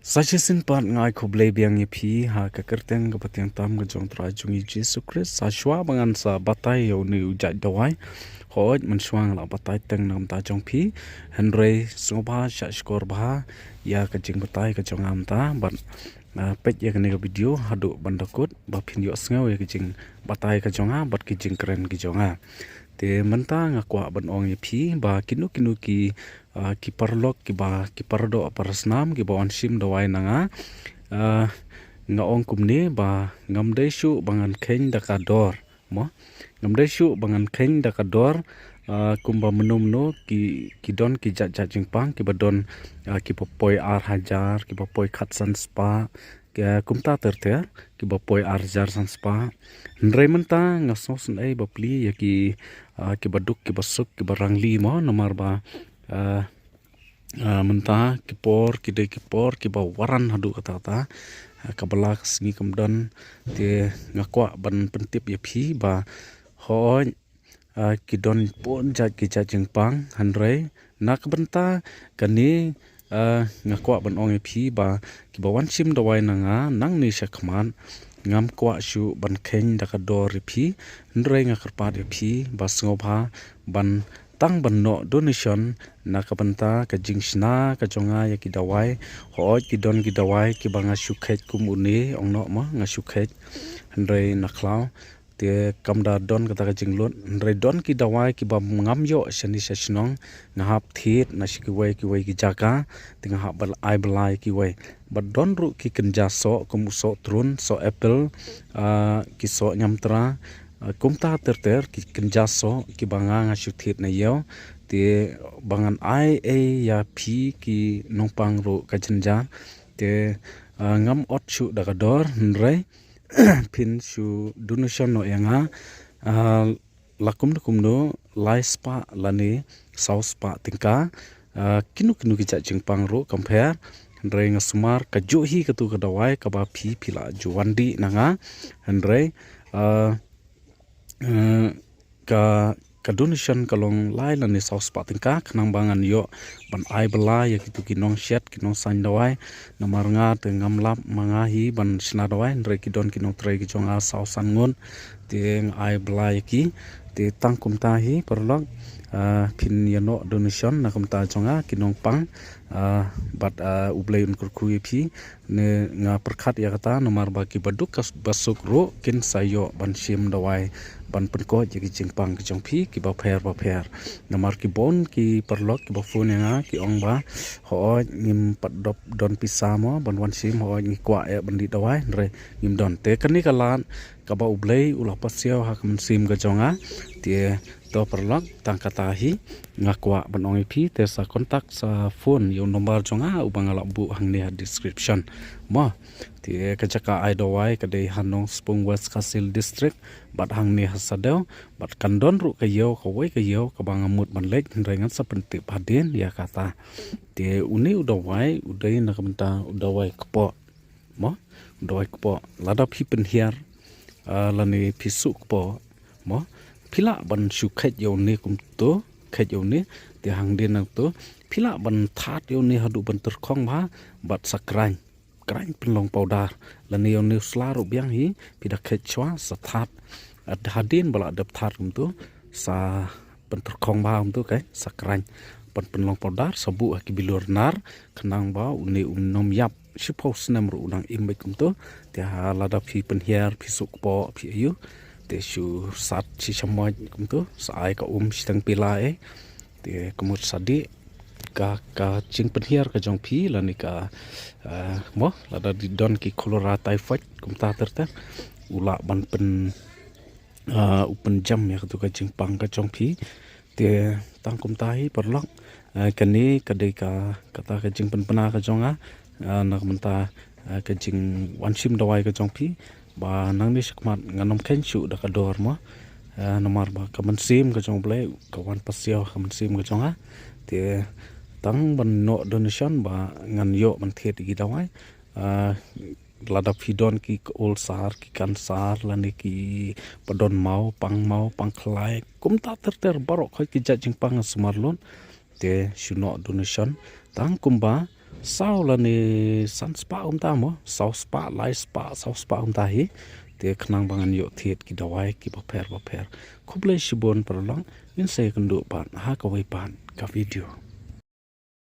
Sajasin pat ngai khoble biang yepi ha ka kerteng ka patiang tam ka jong tra jungi Jesus Christ sa shwa bangan sa batai yo ni ujai dawai hoj man shwang la batai teng nam ta jong phi henry soba sha skor ba ya ka jing batai ka jong am ta ban pet ya ka ni ka video hadu bandakut ba phin yo sngaw ya ka jing batai ka jong a bat ki jing kren ki jong a te menta ngakwa ban ong yepi ba kinu ki parlok ki pardo parasnam ki bawan sim dawai nanga nga ong kumni ba ngamde shu bangan kheng dakador mo ngamde shu bangan kheng dakador kumba menumno ki don ki jat jingpang ki badon ki popoi ar hajar ki popoi khatsan spa kumta terte ki bapoi arjar san spa ndrei menta ngasos nei bapli ya ki baduk ki basuk ki barangli mo nomar ba menta ki por ki ba waran hadu kata ta kabala singi kamdan te ngakwa ban pentip ya phi ba hoi ki don pon jat ki jingpang handrei nak benta kani ngakwa ban ong phi ba ki bawan sim dawai nanga nang ni sakman ngam kwa shu ban kheng dakador phi ndrei ngakarpa phi ba sngoba ban tang ban no donation nakabanta ka jingsna ka jonga ya ki dawai hoj ki don ki dawai ki banga shukhet kumuni ongno ma nga shukhet ndrei naklau te kamda don kata ka jinglot ndrei don ki dawai ki ba ngam yo shani shnong ngahap thit na shikwai ki jaga tinga hab bal ai balai ki wai ba don ru ki kenja so kumuso trun so apple ki so nyamtra kumta terter ki kenja so ki banga nga shuthit na yo te bangan ai e ya phi ki nongpang ro ka jenja te ngam ot shu dagador nrei pin shu donation no yanga lakum no lai spa lani south spa tingka kinu ki cha jingpang ro compare nrei ngasmar ka ju hi ka tu ka dawai ka ba phi phila juwandi nanga nrei ka donation kalong lai lani south spa tingka khnang bangan yo ban ai bala ya kitu kinong shet kinong san dawai namar nga te ngamlap manga hi ban sna dawai nrei ki don kinong trai ki jonga south san ngon te ai bala ki te tangkum ta hi perlok phin yano donation nakamta jonga kinong pang bat ubleun kurku phi ne nga perkhat ya kata nomar ba ki baduk basuk ro kin sayo ban sim dawai ban penko jigi jingpang ki jong phi ki ba pher nomar ki bon ki perlok ki ba phone nga ki ong ba ho ngim pat dop don pisamo ban wan sim ho ngi kwa e ban di dawai re ngim don te kani kalan ka ba ublei ula pasio ha kam sim ga jonga tie to perlok tang kata hi ngakwa ban ong phi te sa kontak sa phone yo nomor jonga ubang ala bu hang ne description ma ti ka jaka ai dawai ka dei hanong spung west kasil district bat hang ne hasadeu bat kandon ru ka yo ka wai ka yo ka bang amut ban lek rengan sa penti paden ya kata ti uni udawai udai na kamta udawai kpo ma udawai kpo lada phi pen hiar lani phisuk kpo ma phila ban shu khet yo ne kum to khet yo ne ti hang den na to phila ban that yo ne hadu ban ter khong ba bat sakrang krain penlong powder lani yo ne slaro biang hi pidak khet chwa sa that hadin bala dap that kum to sa ban ter khong ba kum to kai sakrang pan penlong powder sabu ki bilur nar khnang ba uni nom yap shipos nam ru nang imbe kum to ti lada phi pen hiar phi suk po phi yu te shu sat chi chamoj kum tu sai ka sitang pila te kumut sadi ka ching penhiar ka jong phi lani ka mo lada di don ki cholera typhoid kum ta terta ula ban pen upen jam ya tu ka jing pang ka jong phi te tang kum ta hi perlok kani kadai ka kata ka jing pen pena ka jonga nak menta ka jing wansim dawai ka jong phi ba nang ni sakmat nganom khen chu da ka dor mo nomar ba ka mansim ka jong ble ka wan pasio ka mansim ka jong ha te tang ban no donation ba ngan yo man the gi dawai lada pidon ki ol sar ki kan sar lani ki padon mau pang khlai kum ta ter barok khoi ki jajing pang smarlon te shuno donation tang kumba sau là ni san spa ta mo sau spa lai spa sau spa ta hi te khnang bangan yo thiet ki dawai ki ba pher khuble shibon parlang in se kan do pan ha ka wai pan ka video